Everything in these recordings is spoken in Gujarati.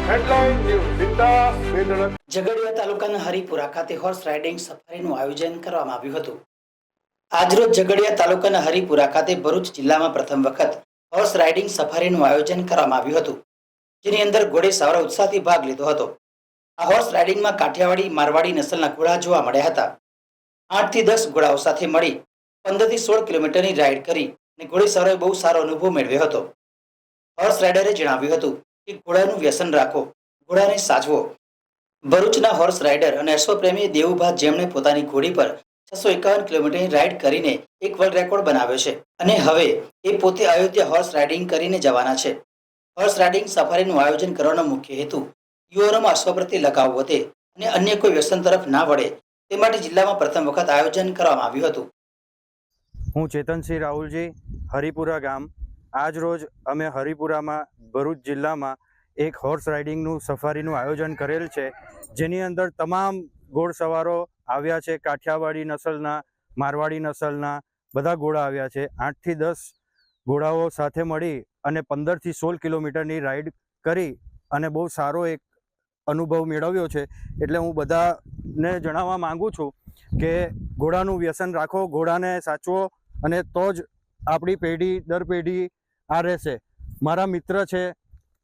હેડલાઇન ન્યૂઝ વિકાસ વેદળ ઝઘડિયા તાલુકાના હરિપુરા ખાતે હોર્સ રાઇડિંગ સફારીનું આયોજન કરવામાં આવ્યું હતું। આજરોજ ઝઘડિયા તાલુકાના હરિપુરા ખાતે ભરૂચ જિલ્લામાં પ્રથમ વખત હોર્સ રાઇડિંગ સફારીનું આયોજન કરવામાં આવ્યું હતું, જેની અંદર ઘોડેસવારો ઉત્સાહથી ભાગ લીધો હતો। આ હોર્સ રાઇડિંગમાં કાઠિયાવાડી મારવાડી નસલના ઘોડા જોવા મળ્યા હતા। 8 થી 10 ઘોડાઓ સાથે મળી 15 થી 16 કિલોમીટરની રાઇડ કરી અને ઘોડેસવારોએ બહુ સારો અનુભવ મેળવ્યો હતો। હોર્સ રાઇડરે જણાવ્યું હતું કે ઘોડાનું વ્યસન રાખો, ઘોડાને સાચવો। ભરૂચના હોર્સ રાઇડર અને અશ્વપ્રેમી દેવુભા, જેમણે પોતાની ઘોડી પર 651 કિલોમીટરની રાઇડ કરીને એક વર્લ્ડ રેકોર્ડ બનાવ્યો છે અને હવે એ પોતે અયોધ્યા હોર્સ રાઇડિંગ કરીને જવાના છે। હોર્સ રાઇડિંગ સફારીનું આયોજન કરવાનો મુખ્ય હેતુ યુવાનોમાં અશ્વ પ્રત્યે લગાવ વધે અને અન્ય કોઈ વ્યસન તરફ ના વળે તે માટે જિલ્લામાં પ્રથમ વખત આયોજન કરવામાં આવ્યું હતું। હું ચેતનસિંહ રાહુલજી, હરિપુરા ગામ। આજ રોજ અમે હરિપુરામાં ભરૂચ જિલ્લામાં એક હોર્સ રાઇડિંગનું સફારીનું આયોજન કરેલ છે, જેની અંદર તમામ ઘોડસવારો આવ્યા છે। કાઠિયાવાડી નસલના, મારવાડી નસલના બધા ઘોડા આવ્યા છે। 8 થી 10 ઘોડાઓ સાથે મળી અને 15 થી 16 કિલોમીટરની રાઇડ કરી અને બહુ સારો એક અનુભવ મેળવ્યો છે। એટલે હું બધાને જણાવવા માંગુ છું કે ઘોડાનું વ્યસન રાખો, ઘોડાને સાચવો અને તો જ આપણી પેઢી દર પેઢી આ રહેશે। મારા મિત્ર છે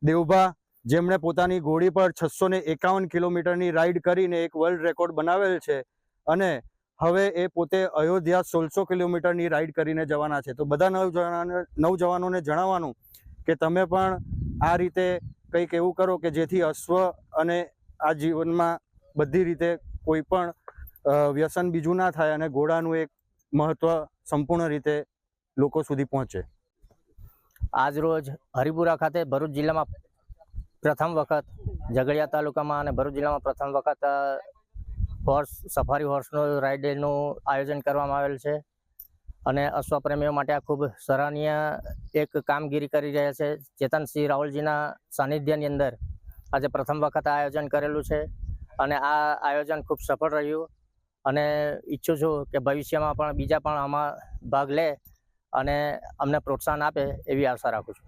દેવભા, જેમણે પોતાની ઘોડી પર 651 કિલોમીટરની રાઇડ કરીને એક વર્લ્ડ રેકોર્ડ બનાવેલ છે અને હવે એ પોતે અયોધ્યા 1600 કિલોમીટરની રાઇડ કરીને જવાના છે। તો બધા નવજવાનોને જણાવવાનું કે તમે પણ આ રીતે કંઈક એવું કરો કે જેથી અશ્વ અને આ જીવનમાં બધી રીતે કોઈ પણ વ્યસન બીજું ના થાય અને ઘોડાનું એક મહત્વ સંપૂર્ણ રીતે લોકો સુધી પહોંચે। આજ રોજ હરિપુરા ખાતે ભરૂચ જિલ્લામાં પ્રથમ વખત, ઝઘડિયા તાલુકામાં અને ભરૂચ જિલ્લામાં પ્રથમ વખત સફારી હોર્સનું રાઇડનું આયોજન કરવામાં આવેલ છે અને અશ્વપ્રેમીઓ માટે આ ખૂબ સરાહનીય એક કામગીરી કરી રહ્યા છે। ચેતનસિંહ રાહુલજીના સાનિધ્યની અંદર આજે પ્રથમ વખત આયોજન કરેલું છે અને આ આયોજન ખૂબ સફળ રહ્યું અને ઈચ્છું છું કે ભવિષ્યમાં પણ બીજા પણ આમાં ભાગ લે અને અમને પ્રોત્સાહન આપે એવી આશા રાખું છું।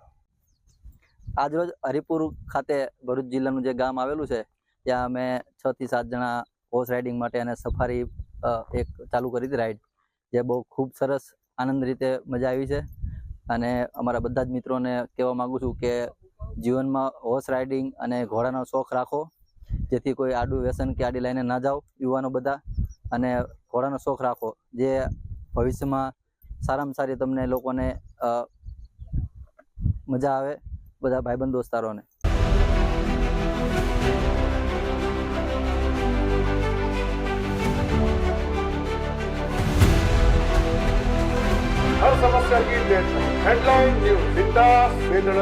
આજરોજ હરિપુર ખાતે ભરૂચ જિલ્લાનું જે ગામ આવેલું છે, ત્યાં અમે 6 થી 7 જણા હોર્સ રાઇડિંગ માટે અને સફારી એક ચાલુ કરી હતી રાઇડ, જે બહુ ખૂબ સરસ આનંદ રીતે મજા આવી છે અને અમારા બધા જ મિત્રોને કહેવા માગું છું કે જીવનમાં હોર્સ રાઇડિંગ અને ઘોડાનો શોખ રાખો, જેથી કોઈ આડું વ્યસન કે આડી લાઈને ના જાઓ યુવાનો બધા, અને ઘોડાનો શોખ રાખો જે ભવિષ્યમાં સારામાં સારી તમને લોકોને મજા આવે, બધા ભાઈબંધ દોસ્તારોને। हर समस्या की हेडलाइन न्यूज विकास वेदळ।